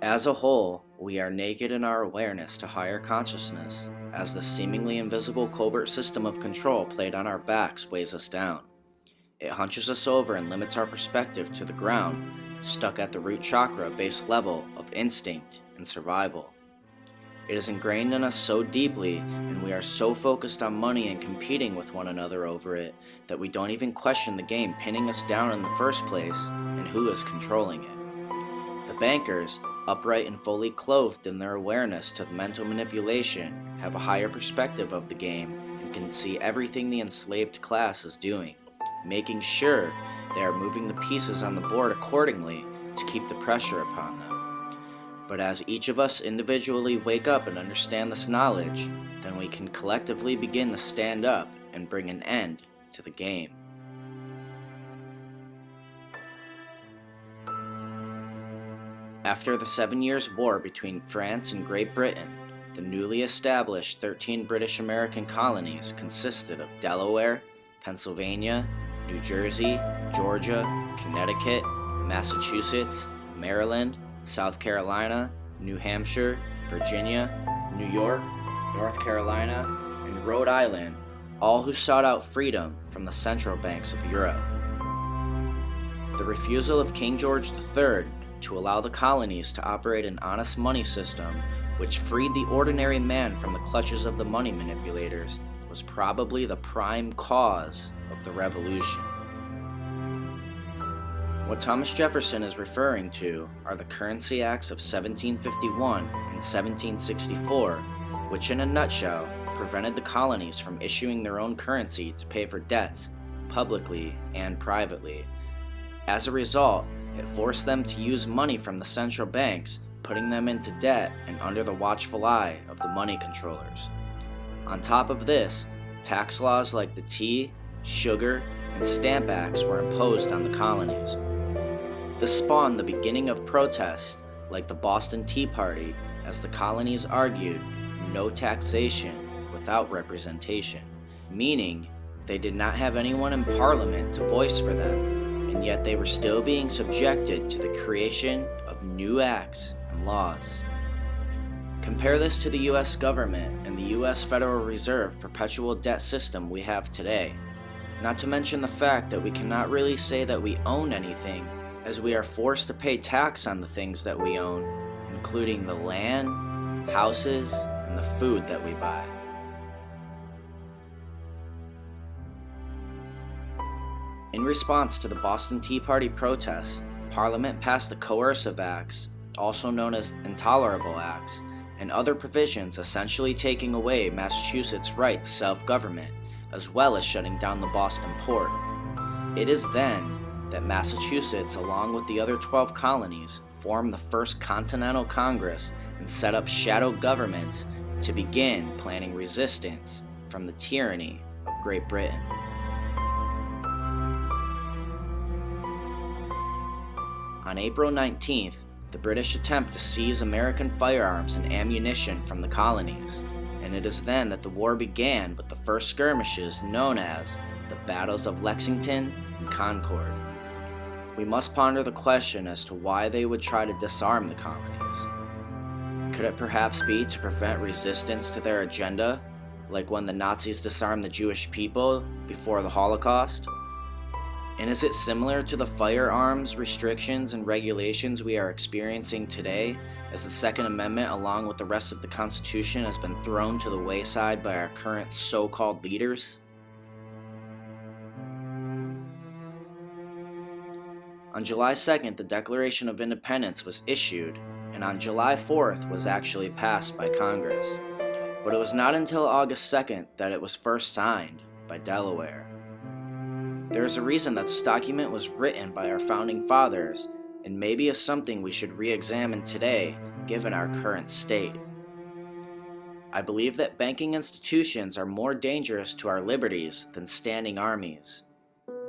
As a whole, we are naked in our awareness to higher consciousness, as the seemingly invisible covert system of control played on our backs weighs us down. It hunches us over and limits our perspective to the ground, stuck at the root chakra base level of instinct and survival. It is ingrained in us so deeply, and we are so focused on money and competing with one another over it, that we don't even question the game pinning us down in the first place and who is controlling it. The bankers, upright and fully clothed in their awareness to the mental manipulation, have a higher perspective of the game and can see everything the enslaved class is doing, making sure they are moving the pieces on the board accordingly to keep the pressure upon them. But as each of us individually wake up and understand this knowledge, then we can collectively begin to stand up and bring an end to the game. After the 7 Years' War between France and Great Britain, the newly established 13 British American colonies consisted of Delaware, Pennsylvania, New Jersey, Georgia, Connecticut, Massachusetts, Maryland, South Carolina, New Hampshire, Virginia, New York, North Carolina, and Rhode Island, all who sought out freedom from the central banks of Europe. The refusal of King George III to allow the colonies to operate an honest money system, which freed the ordinary man from the clutches of the money manipulators, was probably the prime cause of the revolution. What Thomas Jefferson is referring to are the Currency Acts of 1751 and 1764, which in a nutshell prevented the colonies from issuing their own currency to pay for debts, publicly and privately. As a result, it forced them to use money from the central banks, putting them into debt and under the watchful eye of the money controllers. On top of this, tax laws like the Tea, Sugar, and Stamp Acts were imposed on the colonies. This spawned the beginning of protests like the Boston Tea Party, as the colonies argued no taxation without representation, meaning they did not have anyone in Parliament to voice for them, and yet they were still being subjected to the creation of new acts and laws. Compare this to the US government and the US Federal Reserve perpetual debt system we have today, not to mention the fact that we cannot really say that we own anything, as we are forced to pay tax on the things that we own, including the land, houses, and the food that we buy. In response to the Boston Tea Party protests, Parliament passed the Coercive Acts, also known as Intolerable Acts, and other provisions essentially taking away Massachusetts' right to self-government, as well as shutting down the Boston port. It is then that Massachusetts, along with the other 12 colonies, formed the First Continental Congress and set up shadow governments to begin planning resistance from the tyranny of Great Britain. On April 19th, the British attempt to seize American firearms and ammunition from the colonies, and it is then that the war began with the first skirmishes known as the Battles of Lexington and Concord. We must ponder the question as to why they would try to disarm the colonies. Could it perhaps be to prevent resistance to their agenda, like when the Nazis disarmed the Jewish people before the Holocaust? And is it similar to the firearms restrictions and regulations we are experiencing today, as the Second Amendment, along with the rest of the Constitution, has been thrown to the wayside by our current so-called leaders? On July 2nd, the Declaration of Independence was issued, and on July 4th was actually passed by Congress. But it was not until August 2nd that it was first signed by Delaware. There is a reason that this document was written by our founding fathers, and maybe is something we should re-examine today, given our current state. I believe that banking institutions are more dangerous to our liberties than standing armies.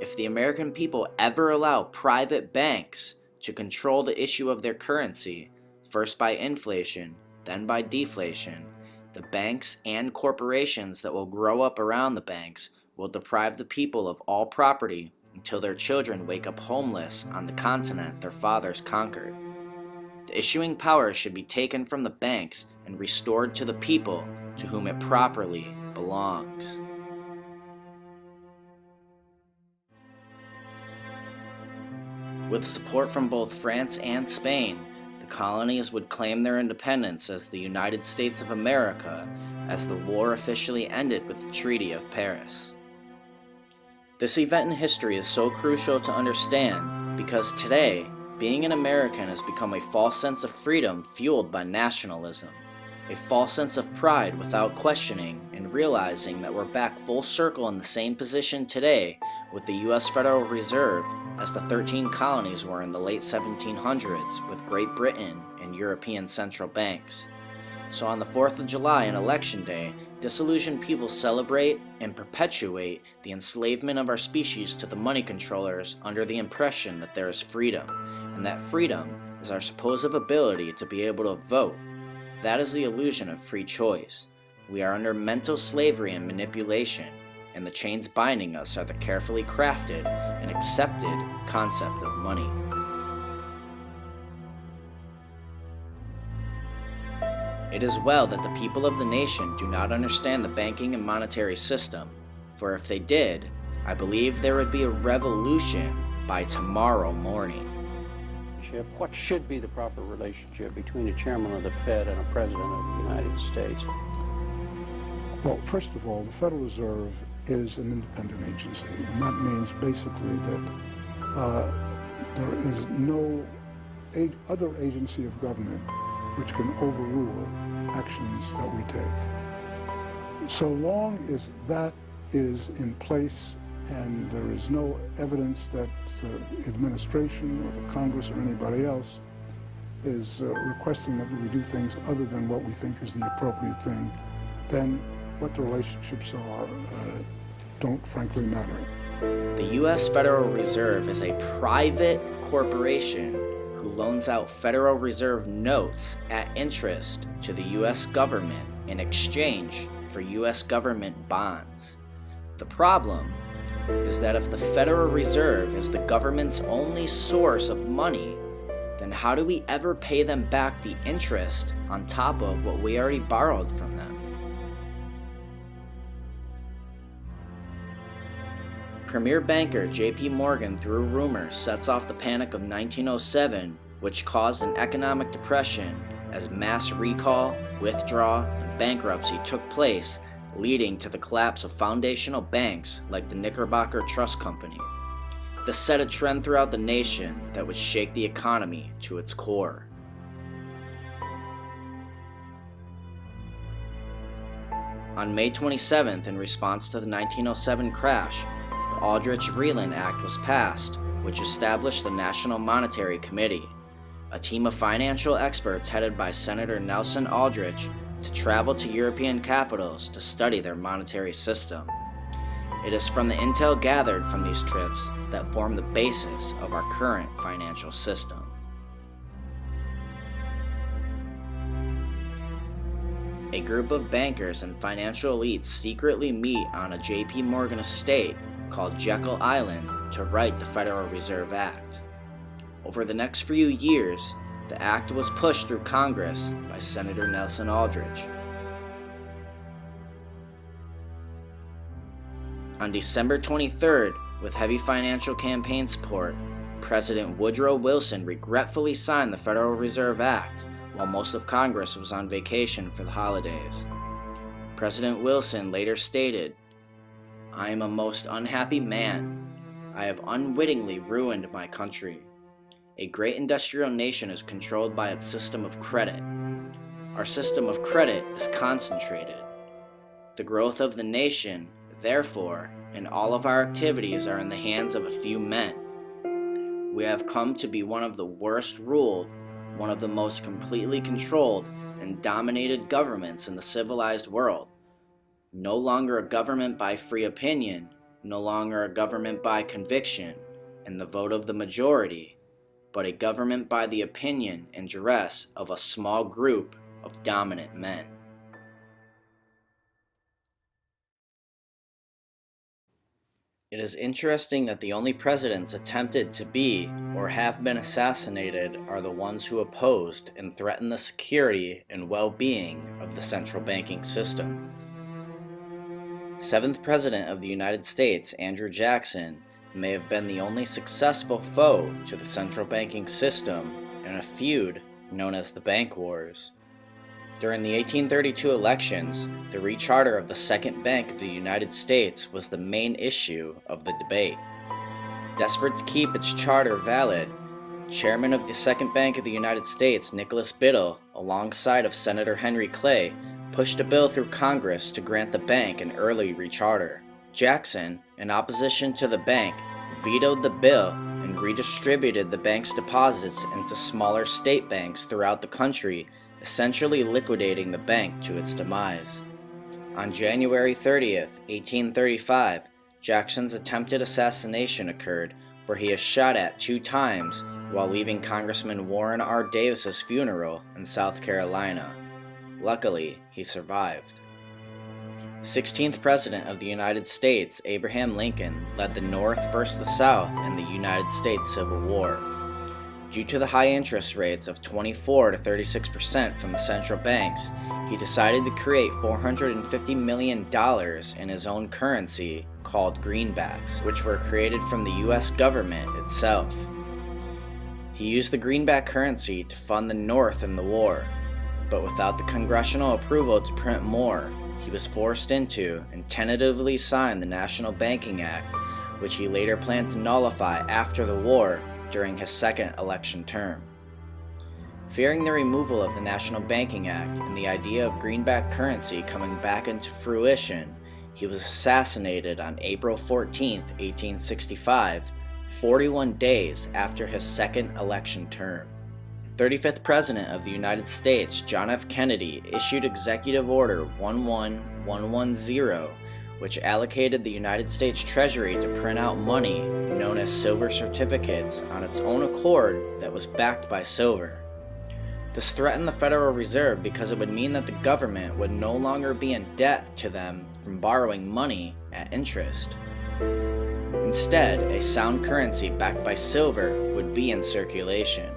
If the American people ever allow private banks to control the issue of their currency, first by inflation, then by deflation, the banks and corporations that will grow up around the banks will deprive the people of all property until their children wake up homeless on the continent their fathers conquered. The issuing power should be taken from the banks and restored to the people to whom it properly belongs. With support from both France and Spain, the colonies would claim their independence as the United States of America as the war officially ended with the Treaty of Paris. This event in history is so crucial to understand because today, being an American has become a false sense of freedom fueled by nationalism, a false sense of pride without questioning and realizing that we're back full circle in the same position today with the U.S. Federal Reserve as the 13 colonies were in the late 1700s with Great Britain and European central banks. So on the 4th of July and Election Day, disillusioned people celebrate and perpetuate the enslavement of our species to the money controllers under the impression that there is freedom, and that freedom is our supposed ability to be able to vote. That is the illusion of free choice. We are under mental slavery and manipulation, and the chains binding us are the carefully crafted and accepted concept of money. It is well that the people of the nation do not understand the banking and monetary system, for if they did, I believe there would be a revolution by tomorrow morning. What should be the proper relationship between a chairman of the Fed and a president of the United States? Well, first of all, the Federal Reserve is an independent agency, and that means basically that there is no other agency of government which can overrule actions that we take. So long as that is in place and there is no evidence that the administration or the Congress or anybody else is requesting that we do things other than what we think is the appropriate thing, then what the relationships are don't frankly matter. The U.S. Federal Reserve is a private corporation who loans out Federal Reserve notes at interest to the U.S. government in exchange for U.S. government bonds. The problem is that if the Federal Reserve is the government's only source of money, then how do we ever pay them back the interest on top of what we already borrowed from them? Premier banker J.P. Morgan, through rumors, sets off the panic of 1907, which caused an economic depression as mass recall, withdrawal, and bankruptcy took place, leading to the collapse of foundational banks like the Knickerbocker Trust Company. This set a trend throughout the nation that would shake the economy to its core. On May 27th, in response to the 1907 crash, the Aldrich-Vreeland Act was passed, which established the National Monetary Committee, a team of financial experts headed by Senator Nelson Aldrich to travel to European capitals to study their monetary system. It is from the intel gathered from these trips that form the basis of our current financial system. A group of bankers and financial elites secretly meet on a J.P. Morgan estate called Jekyll Island to write the Federal Reserve Act. Over the next few years, the act was pushed through Congress by Senator Nelson Aldrich. On December 23rd, with heavy financial campaign support, President Woodrow Wilson regretfully signed the Federal Reserve Act while most of Congress was on vacation for the holidays. President Wilson later stated, "I am a most unhappy man. I have unwittingly ruined my country. A great industrial nation is controlled by its system of credit. Our system of credit is concentrated. The growth of the nation, therefore, and all of our activities are in the hands of a few men. We have come to be one of the worst ruled, one of the most completely controlled and dominated governments in the civilized world. No longer a government by free opinion, no longer a government by conviction and the vote of the majority, but a government by the opinion and duress of a small group of dominant men." It is interesting that the only presidents attempted to be or have been assassinated are the ones who opposed and threatened the security and well-being of the central banking system. 7th President of the United States, Andrew Jackson, may have been the only successful foe to the central banking system in a feud known as the Bank Wars. During the 1832 elections, the recharter of the Second Bank of the United States was the main issue of the debate. Desperate to keep its charter valid, Chairman of the Second Bank of the United States, Nicholas Biddle, alongside of Senator Henry Clay, pushed a bill through Congress to grant the bank an early recharter. Jackson, in opposition to the bank, vetoed the bill and redistributed the bank's deposits into smaller state banks throughout the country, essentially liquidating the bank to its demise. On January 30th, 1835, Jackson's attempted assassination occurred, where he is shot at 2 times while leaving Congressman Warren R. Davis's funeral in South Carolina. Luckily, he survived. 16th President of the United States, Abraham Lincoln, led the North versus the South in the United States Civil War. Due to the high interest rates of 24 to 36% from the central banks, he decided to create $450 million in his own currency called greenbacks, which were created from the US government itself. He used the greenback currency to fund the North in the war, but without the congressional approval to print more, he was forced into and tentatively signed the National Banking Act, which he later planned to nullify after the war during his second election term. Fearing the removal of the National Banking Act and the idea of greenback currency coming back into fruition, he was assassinated on April 14, 1865, 41 days after his second election term. 35th President of the United States, John F. Kennedy, issued Executive Order 11110, which allocated the United States Treasury to print out money known as silver certificates on its own accord that was backed by silver. This threatened the Federal Reserve because it would mean that the government would no longer be in debt to them from borrowing money at interest. Instead, a sound currency backed by silver would be in circulation.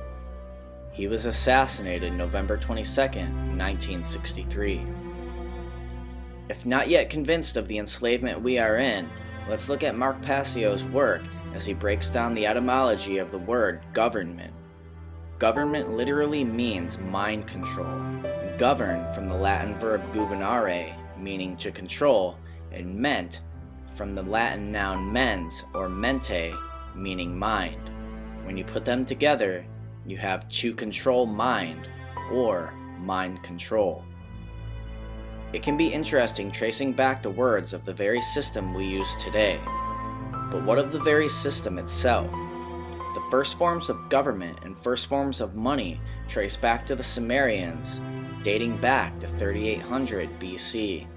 He was assassinated November 22, 1963. If not yet convinced of the enslavement we are in, let's look at Mark Passio's work as he breaks down the etymology of the word government. Government literally means mind control. Govern from the Latin verb gubernare, meaning to control, and ment from the Latin noun mens or mente, meaning mind. When you put them together, you have to control mind or mind control. It can be interesting tracing back the words of the very system we use today. But what of the very system itself? The first forms of government and first forms of money trace back to the Sumerians, dating back to 3800 BC.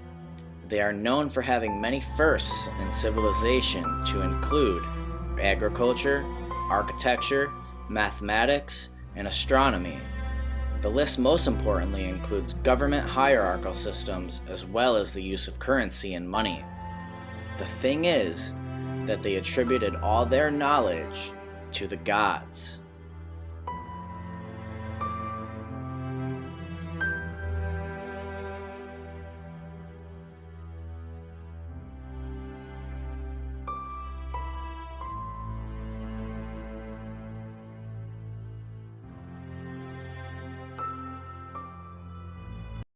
They are known for having many firsts in civilization to include agriculture, architecture, mathematics, and astronomy. The list most importantly includes government hierarchical systems as well as the use of currency and money. The thing is that they attributed all their knowledge to the gods.